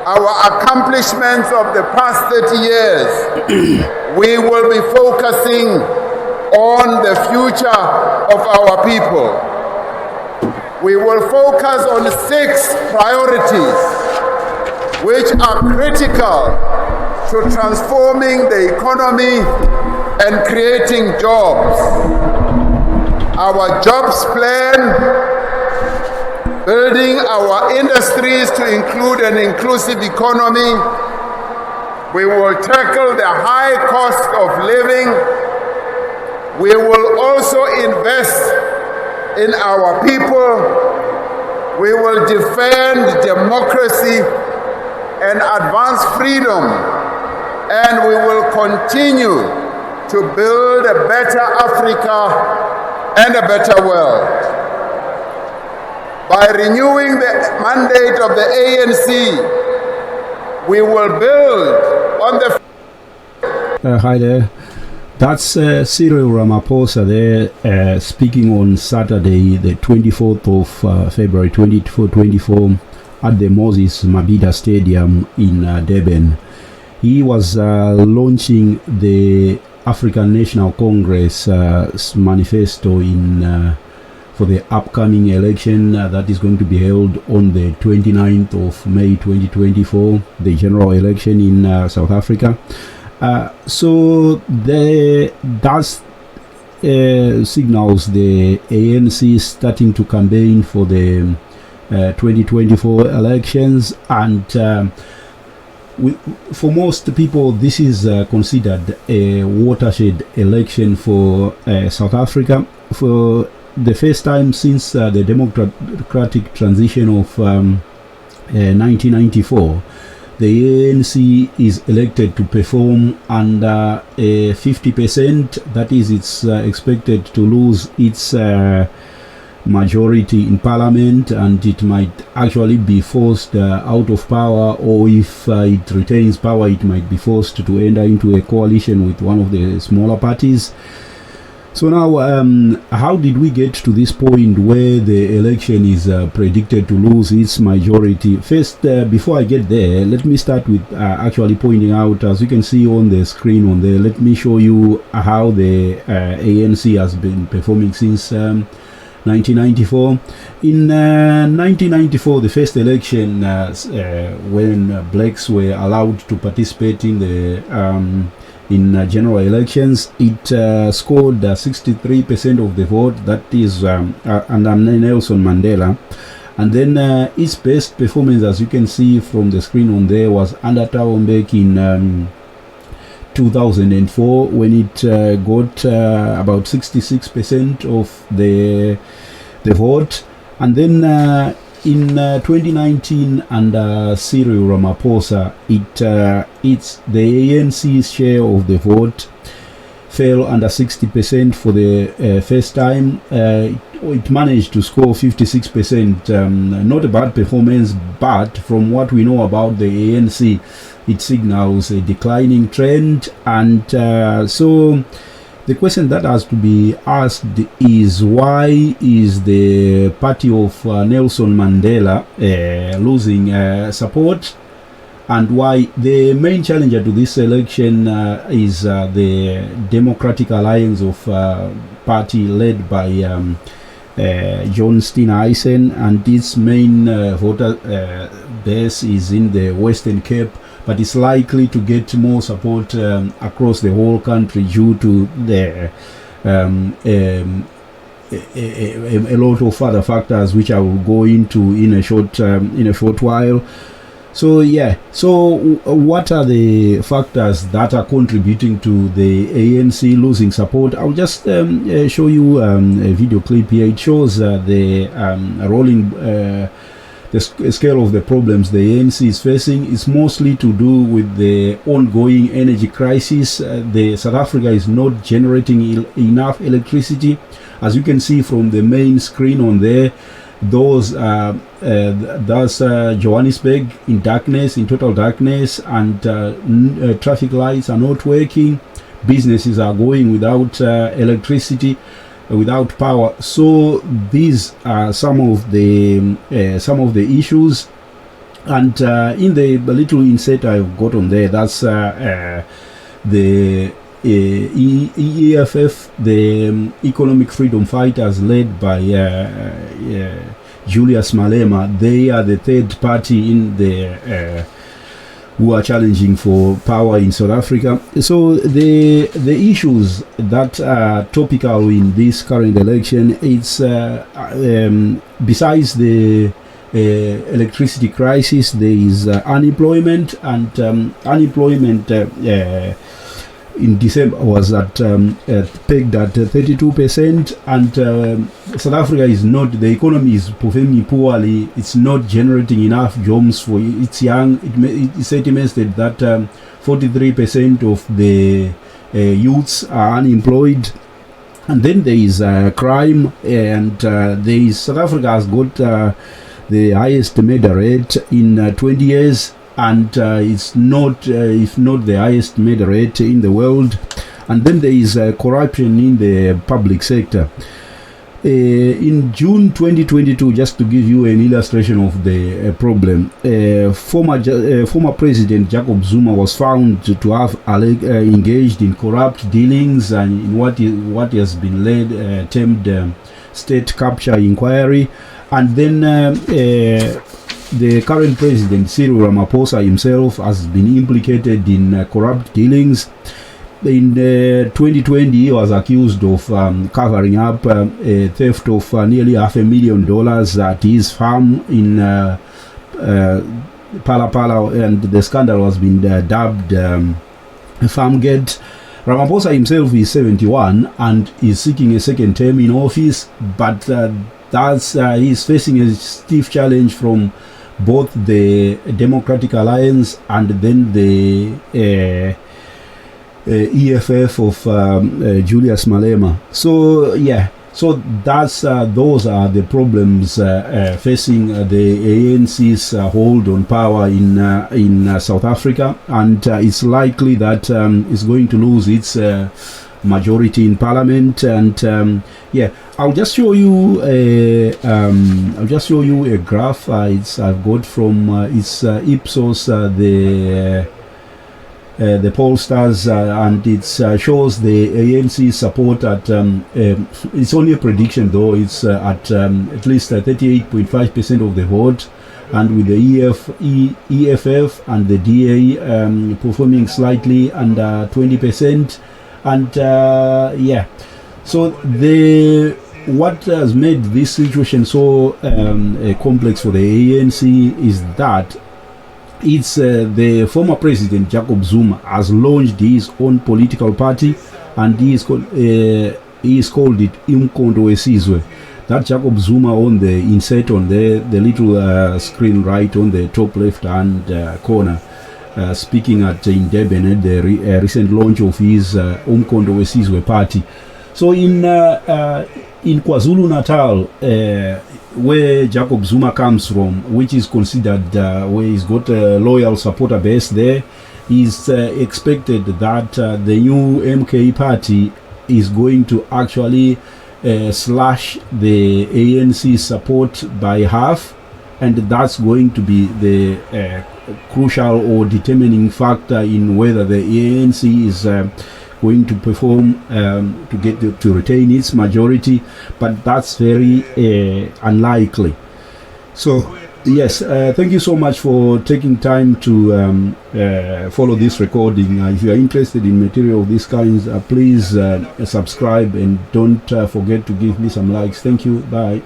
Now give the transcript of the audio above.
our accomplishments of the past 30 years, we will be focusing on the future of our people. We will focus on 6 priorities which are critical to transforming the economy and creating jobs. Our jobs plan, building our industries to include an inclusive economy. We will tackle the high cost of living. We will also invest in our people. We will defend democracy and advance freedom. And we will continue to build a better Africa and a better world. By renewing the mandate of the ANC, we will build on the... Hi there. That's Cyril Ramaphosa there speaking on Saturday, the 24th of February 2024 at the Moses Mabhida Stadium in Durban. He was launching the African National Congress manifesto for the upcoming election that is going to be held on the 29th of May 2024, the general election in South Africa. So that signals the ANC starting to campaign for the 2024 elections, and for most people this is considered a watershed election for South Africa. For the first time since the democratic transition of 1994, the ANC is elected to perform under 50%. That is, it's expected to lose its majority in parliament, and it might actually be forced out of power, or if it retains power, it might be forced to enter into a coalition with one of the smaller parties. So now, how did we get to this point where the election is predicted to lose its majority? First, before I get there, let me start with actually pointing out, as you can see on the screen on there, let me show you how the ANC has been performing since 1994. In 1994, the first election when blacks were allowed to participate in the general elections, it scored 63% of the vote. That is under Nelson Mandela. And then its best performance, as you can see from the screen on there, was under Thabo Mbeki in 2004, when it got about 66% of the vote. And then in 2019, under Cyril Ramaphosa, it's the ANC's share of the vote fell under 60% for the first time. It managed to score 56%. Not a bad performance, but from what we know about the ANC, it signals a declining trend. And so the question that has to be asked is, why is the party of Nelson Mandela losing support, and why the main challenger to this election is the Democratic Alliance of party led by John Steenhuisen, and its main voter base is in the Western Cape, but it's likely to get more support across the whole country due to the a lot of other factors which I will go into in a short while. So yeah, so what are the factors that are contributing to the ANC losing support? I'll just show you a video clip here. It shows the rolling the scale of the problems the ANC is facing. Is mostly to do with the ongoing energy crisis. The South Africa is not generating enough electricity. As you can see from the main screen on there, those that's Johannesburg in darkness, in total darkness, and traffic lights are not working. Businesses are going without electricity, without power. So these are some of the issues. And in the little insert I've got on there, that's the EFF, the Economic Freedom Fighters, led by Julius Malema. They are the third party in the who are challenging for power in South Africa. So the issues that are topical in this current election, it's besides the electricity crisis, there is unemployment, and unemployment in December was pegged at 32%, and South Africa is not, the economy is performing poorly. It's not generating enough jobs for its young. It's estimated that 43% of the youths are unemployed. And then there is crime, and South Africa has got the highest murder rate in 20 years, and it's not, if not the highest murder rate in the world. And then there is corruption in the public sector. In June 2022, just to give you an illustration of the problem, former President Jacob Zuma was found to have engaged in corrupt dealings and in what has been termed state capture inquiry. And then the current president, Cyril Ramaphosa himself, has been implicated in corrupt dealings. In 2020, he was accused of covering up a theft of nearly $500,000 at his farm in Pala, and the scandal has been dubbed Farmgate. Ramaphosa himself is 71 and is seeking a second term in office, but he's facing a stiff challenge from both the Democratic Alliance and then the EFF of Julius Malema. So yeah, so that's those are the problems facing the ANC's hold on power in South Africa, and it's likely that it's going to lose its majority in Parliament. And yeah, I'll just show you a graph. I've got from it's Ipsos, the pollsters, and it shows the ANC support at it's only a prediction though, it's at least 38.5% of the vote, and with the EFF and the DA performing slightly under 20%. And yeah, so what has made this situation so complex for the ANC is that it's the former president Jacob Zuma has launched his own political party, and he is called it Umkhonto weSizwe. That Jacob Zuma on the insert on the little screen right on the top left hand corner, speaking in Durban at the recent launch of his Umkhonto weSizwe party. So in KwaZulu Natal, where Jacob Zuma comes from, which is considered where he's got a loyal supporter base there, is expected that the new MK party is going to actually slash the ANC support by half, and that's going to be the crucial or determining factor in whether the ANC is going to perform to retain its majority, but that's very unlikely. So yes, thank you so much for taking time to follow this recording. If you are interested in material of these kinds, please subscribe, and don't forget to give me some likes. Thank you. Bye.